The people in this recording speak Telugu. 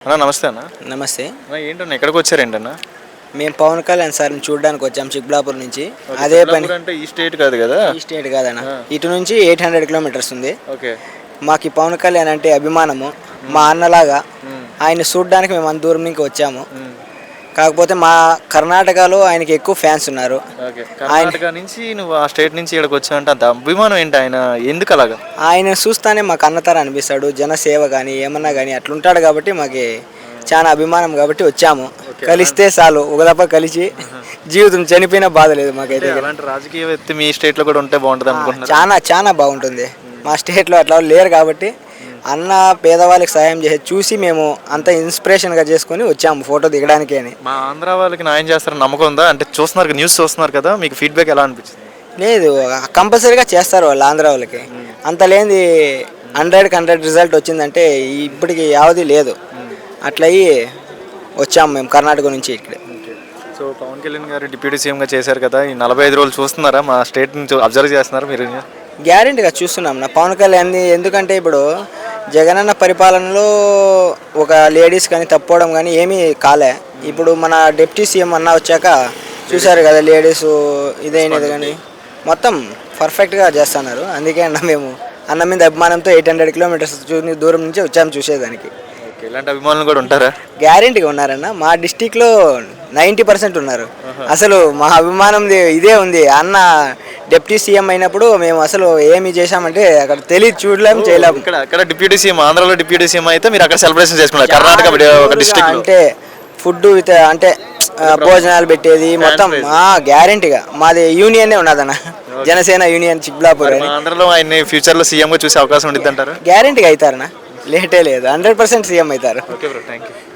అన్న నమస్తే అన్న. నమస్తే. ఏంటన్నా ఎక్కడికి వచ్చారేంటన్నా? మేము పవన్ కళ్యాణ్ సార్ని చూడడానికి వచ్చాం చిక్బులాపూర్ నుంచి. ఓకే, అదే పని. చిక్బులాపూర్ అంటే ఈ స్టేట్ కాదు కదా? ఈ స్టేట్ కాదన్న. ఇటు నుంచి 800 కిలోమీటర్స్ ఉంది. ఓకే. మాకు ఈ పవన్ కళ్యాణ్ అంటే అభిమానము. మా అన్నలాగా ఆయన చూడడానికి మేము అంత దూరం నుంచి వచ్చాము. కాకపోతే మా కర్ణాటకలో ఆయనకి ఎక్కువ ఫ్యాన్స్ ఉన్నారు. ఓకే. కర్ణాటక నుంచి నువ్వు ఆ స్టేట్ నుంచి ఇక్కడికి వచ్చావంటే అంత అభిమానం ఏంటి ఆయన? ఎందుకు అలాగా? ఆయన చూస్తానే మాకు అన్నతార అనిపిస్తాడు. జనసేవ కానీ ఏమన్నా కానీ అట్లుంటాడు కాబట్టి మాకు చాలా అభిమానం కాబట్టి వచ్చాము. కలిస్తే చాలు, ఒక దప్ప కలిసి జీవితం చనిపోయినా బాధ లేదు మాకైతే. అలాంటి రాజకీయ వ్యక్తి మీ స్టేట్లో కూడా ఉంటే బాగుంటుంది అనుకుంటున్నాను. చాలా చాలా బాగుంటుంది. మా స్టేట్లో అట్లా లేరు కాబట్టి అన్న పేదవాళ్ళకి సాయం చేసి చూసి మేము అంత ఇన్స్పిరేషన్గా చేసుకుని వచ్చాము ఫోటో దిగడానికి అని. మా ఆంధ్ర వాళ్ళకి న్యాయం చేస్తారని నమ్మకం ఉందా? అంటే చూస్తున్నారు, న్యూస్ చూస్తున్నారు కదా, మీకు ఫీడ్బ్యాక్ ఎలా అనిపించింది? లేదు, కంపల్సరీగా చేస్తారు వాళ్ళు ఆంధ్ర వాళ్ళకి. అంత లేనిది 100కి 100 రిజల్ట్ వచ్చిందంటే ఇప్పటికి యావది లేదు. అట్లా అయ్యి వచ్చాము మేము కర్ణాటక నుంచి ఇక్కడ. సో పవన్ కళ్యాణ్ గారు డిప్యూటీ సీఎంగా చేశారు కదా, ఈ 45 రోజులు చూస్తున్నారా? మా స్టేట్ నుంచి అబ్జర్వ్ చేస్తున్నారా మీరు? గ్యారెంటీగా చూస్తున్నాం నా పవన్ కళ్యాణ్. ఎందుకంటే ఇప్పుడు జగనన్న పరిపాలనలో ఒక లేడీస్ కానీ తప్పుకోవడం కానీ ఏమీ కాలే. ఇప్పుడు మన డిప్యూటీ సీఎం అన్న వచ్చాక చూశారు కదా, లేడీస్ ఇదైనది కానీ మొత్తం పర్ఫెక్ట్గా చేస్తున్నారు. అందుకే అన్న మేము అన్న మీద అభిమానంతో 800 కిలోమీటర్స్ దూరం నుంచి వచ్చాము చూసేదానికి. ఇలాంటి అభిమానులు కూడా ఉంటారా? గ్యారెంటీగా ఉన్నారన్న. మా డిస్టిక్లో 90% ఉన్నారు. అసలు మా అభిమానం ఇదే ఉంది. అన్న డిప్యూటీ సీఎం అయినప్పుడు మేము అసలు ఏమి చేశామంటే అక్కడ తెలియదు, చూడలేము, చేయలేము. ఇక్కడ డిప్యూటీ సీఎం, ఆంధ్రాలో డిప్యూటీ సీఎం అయితే మీరు అక్కడ సెలబ్రేషన్ చేసుకున్నారు. కర్ణాటక ఒక డిస్ట్రిక్ట్ అంటే ఫుడ్ విత్ అంటే భోజనాలు పెట్టేది మొత్తం గ్యారెంటీగా మాది యూనియన్ ఉన్నదన్న, జనసేన యూనియన్ చిక్బులాపూర్. ఆంధ్రలో ఆయన ఫ్యూచర్లో సీఎంగా చూసే అవకాశం ఉంటుంది అంటారు? గ్యారెంటీగా అవుతారన్న, లేటే లేదు, 100% సీఎం అవుతారు. Okay bro, thank you.